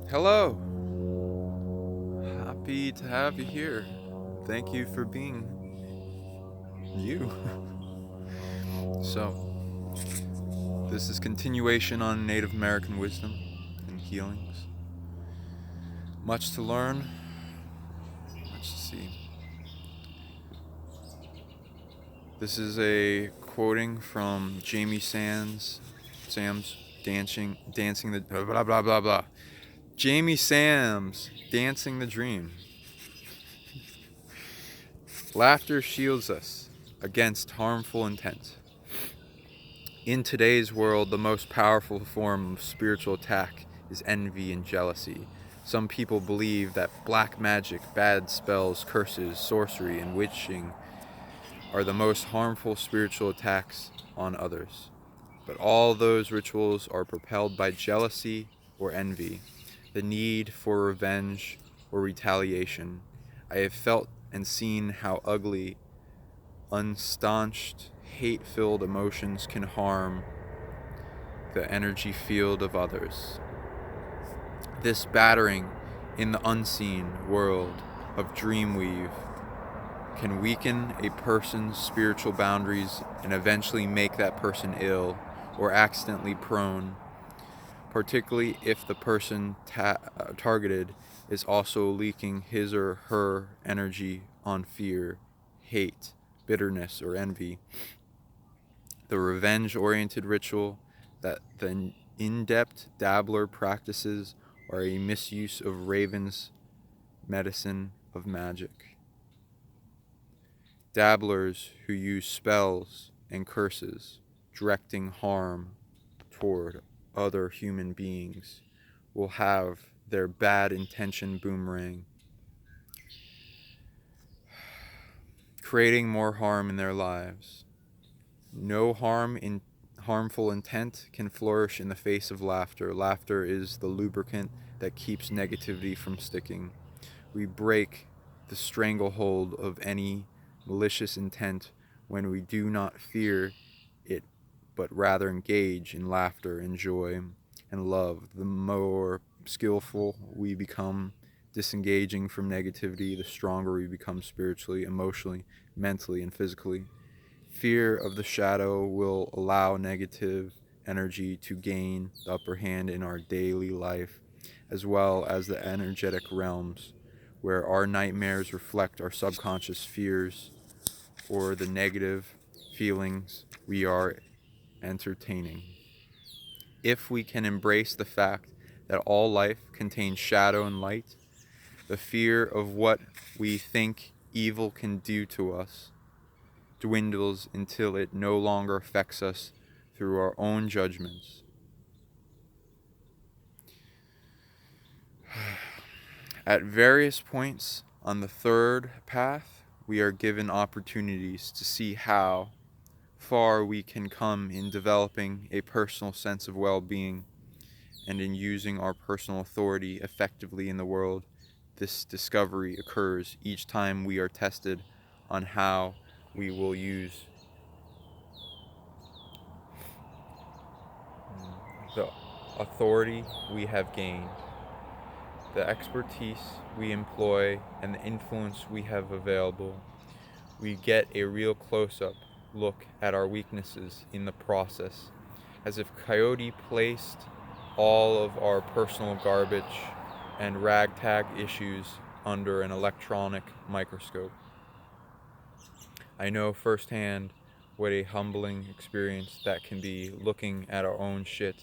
Hello. Happy to have you here. Thank you for being you. This is continuation on Native American wisdom and healings. Much to learn, much to see. This is a quoting from Jamie Sam's dancing the blah blah blah blah. Jamie Sam's Dancing the Dream. Laughter shields us against harmful intent. In today's world, the most powerful form of spiritual attack is envy and jealousy. Some people believe that black magic, bad spells, curses, sorcery, and witching are the most harmful spiritual attacks on others. But all those rituals are propelled by jealousy or envy, the need for revenge or retaliation. I have felt and seen how ugly, unstaunched, hate-filled emotions can harm the energy field of others. This battering in the unseen world of Dreamweave can weaken a person's spiritual boundaries and eventually make that person ill or accidentally prone, particularly if the person targeted is also leaking his or her energy on fear, hate, bitterness, or envy. The revenge-oriented ritual that the in-depth dabbler practices are a misuse of Raven's medicine of magic. Dabblers who use spells and curses, directing harm toward other human beings, will have their bad intention boomerang, creating more harm in their lives. No harmful intent can flourish in the face of laughter. Laughter is the lubricant that keeps negativity from sticking. We break the stranglehold of any malicious intent when we do not fear it, but rather engage in laughter and joy and love. The more skillful we become disengaging from negativity, the stronger we become spiritually, emotionally, mentally, and physically. Fear of the shadow will allow negative energy to gain the upper hand in our daily life, as well as the energetic realms, where our nightmares reflect our subconscious fears or the negative feelings we are entertaining. If we can embrace the fact that all life contains shadow and light, the fear of what we think evil can do to us dwindles until it no longer affects us through our own judgments. At various points on the third path, we are given opportunities to see how far we can come in developing a personal sense of well-being and in using our personal authority effectively in the world. This discovery occurs each time we are tested on how we will use the authority we have gained, the expertise we employ, and the influence we have available. We get a real close-up look at our weaknesses in the process, as if Coyote placed all of our personal garbage and ragtag issues under an electronic microscope. I know firsthand what a humbling experience that can be, looking at our own shit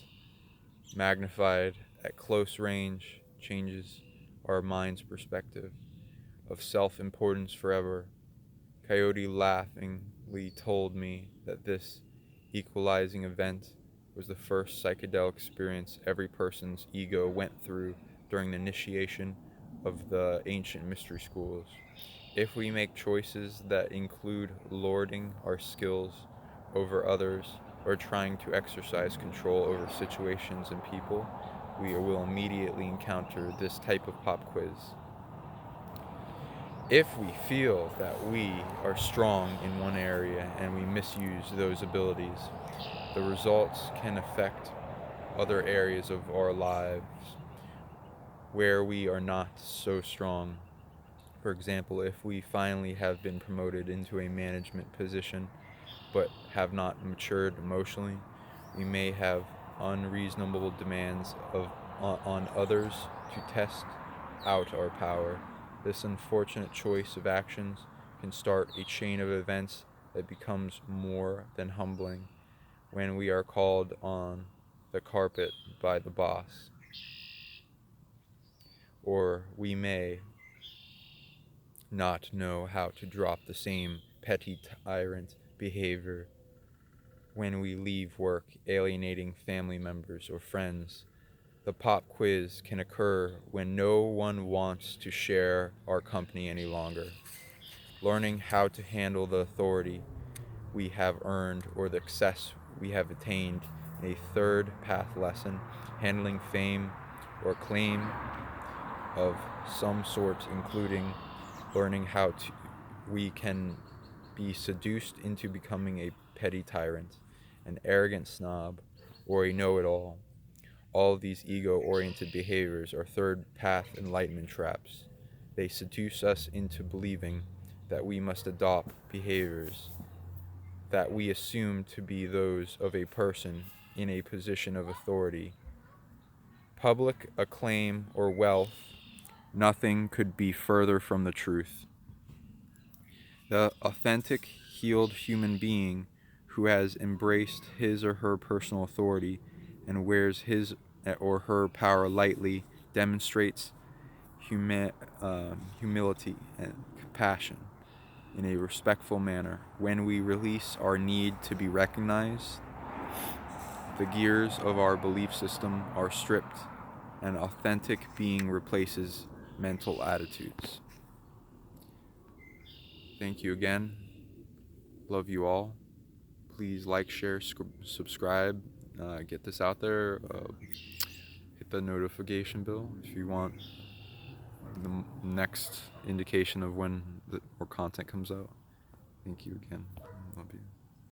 magnified at close range changes our mind's perspective of self-importance forever. Coyote laughingly told me that this equalizing event was the first psychedelic experience every person's ego went through during the initiation of the ancient mystery schools. If we make choices that include lording our skills over others or trying to exercise control over situations and people, we will immediately encounter this type of pop quiz. If we feel that we are strong in one area and we misuse those abilities, the results can affect other areas of our lives. where we are not so strong. For example, if we finally have been promoted into a management position but have not matured emotionally, we may have unreasonable demands on others to test out our power. This unfortunate choice of actions can start a chain of events that becomes more than humbling when we are called on the carpet by the boss. Or we may not know how to drop the same petty tyrant behavior when we leave work, alienating family members or friends. The pop quiz can occur when no one wants to share our company any longer. Learning how to handle the authority we have earned or the success we have attained. A third path lesson, handling fame or claim of some sort, including learning how to we can be seduced into becoming a petty tyrant, an arrogant snob, or a know-it-all. All of these ego-oriented behaviors are third path enlightenment traps. They seduce us into believing that we must adopt behaviors that we assume to be those of a person in a position of authority. Public acclaim or wealth, nothing could be further from the truth. The authentic, healed human being who has embraced his or her personal authority and wears his or her power lightly demonstrates humility and compassion in a respectful manner. When we release our need to be recognized, the gears of our belief system are stripped, and authentic being replaces mental attitudes. Thank you again. Love you all. Please like, share, subscribe, get this out there. Hit the notification bell if you want the next indication of when more content comes out. Thank you again. Love you.